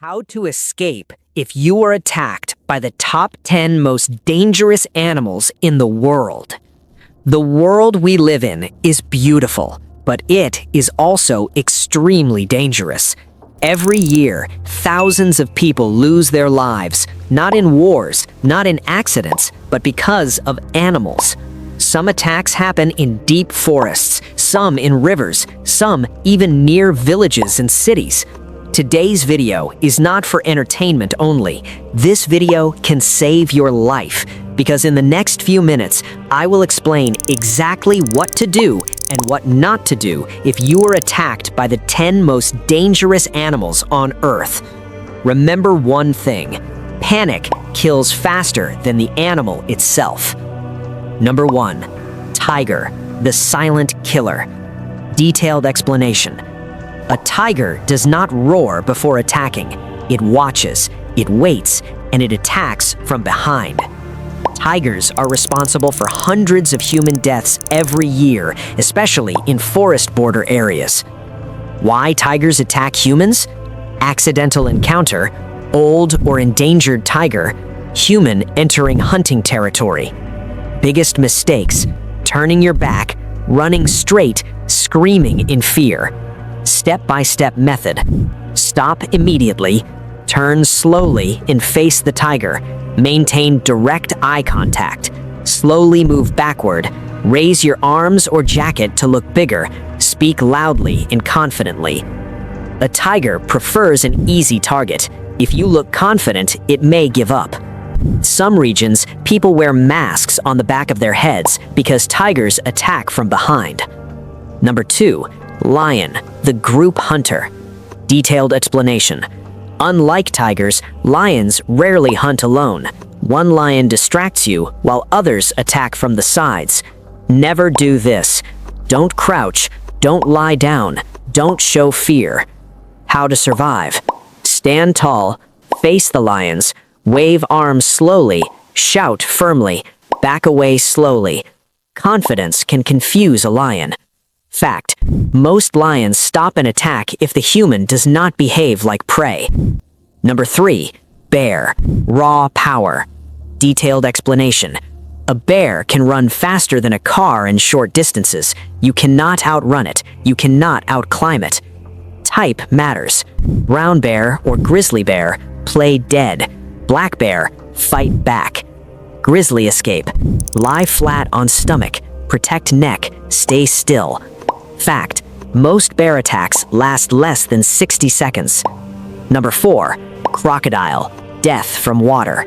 How to escape if you are attacked by the top 10 most dangerous animals in the world. The world we live in is beautiful, but it is also extremely dangerous. Every year, thousands of people lose their lives, not in wars, not in accidents, but because of animals. Some attacks happen in deep forests, some in rivers, some even near villages and cities. Today's video is not for entertainment only. This video can save your life, because in the next few minutes, I will explain exactly what to do and what not to do if you are attacked by the 10 most dangerous animals on Earth. Remember one thing: panic kills faster than the animal itself. Number 1. Tiger, the silent killer. Detailed explanation. A tiger does not roar before attacking. It watches, it waits, and it attacks from behind. Tigers are responsible for hundreds of human deaths every year, especially in forest border areas. Why tigers attack humans? Accidental encounter, old or endangered tiger, human entering hunting territory. Biggest mistakes: turning your back, running straight, screaming in fear. Step-by-step method: stop immediately, turn slowly and face the tiger, maintain direct eye contact, slowly move backward, raise your arms or jacket to look bigger, speak loudly and confidently. A tiger prefers an easy target. If you look confident, it may give up. Some regions, people wear masks on the back of their heads because tigers attack from behind. Number 2. Lion, the group hunter. Detailed explanation. Unlike tigers, lions rarely hunt alone. One lion distracts you while others attack from the sides. Never do this. Don't crouch, don't lie down, don't show fear. How to survive: stand tall, face the lions, wave arms slowly, shout firmly, back away slowly. Confidence can confuse a lion. Fact: most lions stop an attack if the human does not behave like prey. Number 3. Bear, raw power. Detailed explanation. A bear can run faster than a car in short distances. You cannot outrun it. You cannot outclimb it. Type matters. Brown bear or grizzly bear, play dead. Black bear, fight back. Grizzly escape: lie flat on stomach, protect neck, stay still. Fact: most bear attacks last less than 60 seconds. Number 4. Crocodile, death from water.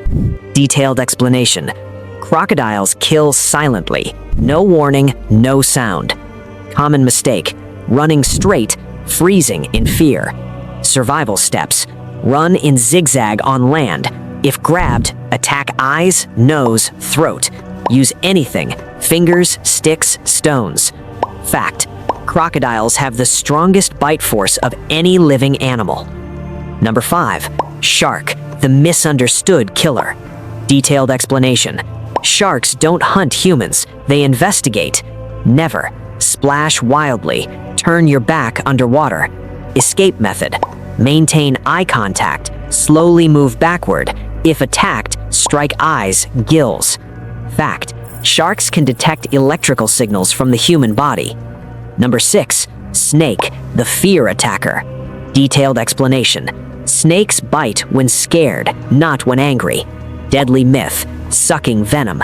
Detailed explanation. Crocodiles kill silently. No warning, no sound. Common mistake: running straight, freezing in fear. Survival steps: run in zigzag on land. If grabbed, attack eyes, nose, throat. Use anything: fingers, sticks, stones. Fact: crocodiles have the strongest bite force of any living animal. Number 5. Shark, the misunderstood killer. Detailed explanation. Sharks don't hunt humans, they investigate. Never splash wildly, turn your back underwater. Escape method: maintain eye contact, slowly move backward. If attacked, strike eyes, gills. Fact: sharks can detect electrical signals from the human body. Number 6. Snake, the fear attacker. Detailed explanation. Snakes bite when scared, not when angry. Deadly myth: sucking venom.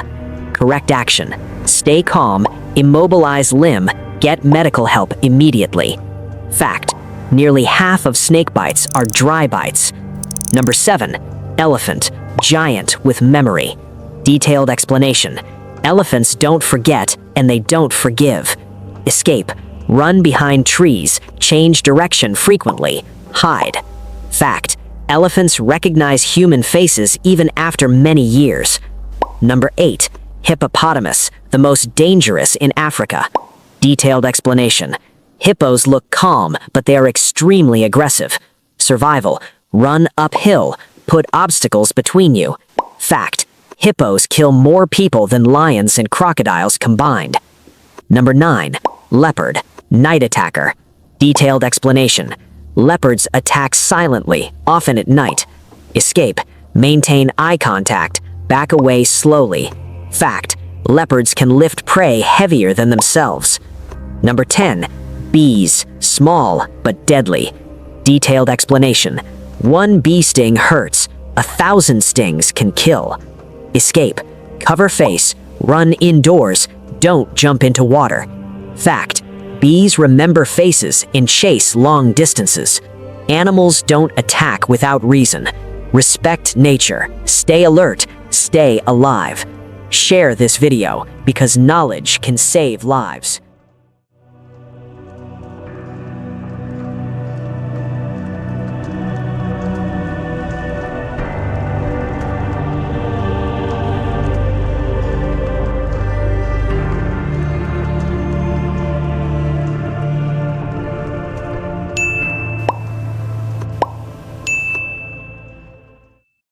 Correct action: stay calm, immobilize limb, get medical help immediately. Fact: nearly half of snake bites are dry bites. Number 7. Elephant, giant with memory. Detailed explanation. Elephants don't forget, and they don't forgive. Escape: run behind trees, change direction frequently, hide. Fact: elephants recognize human faces even after many years. Number 8. Hippopotamus, the most dangerous in Africa. Detailed explanation. Hippos look calm, but they are extremely aggressive. Survival: run uphill, put obstacles between you. Fact: hippos kill more people than lions and crocodiles combined. Number 9. Leopard, night attacker. Detailed explanation. Leopards attack silently, often at night. Escape. Maintain eye contact. Back away slowly. Fact. Leopards can lift prey heavier than themselves. Number 10. Bees. Small, but deadly. Detailed explanation. One bee sting hurts. 1,000 stings can kill. Escape. Cover face. Run indoors. Don't jump into water. Fact. Bees remember faces and chase long distances. Animals don't attack without reason. Respect nature. Stay alert. Stay alive. Share this video because knowledge can save lives.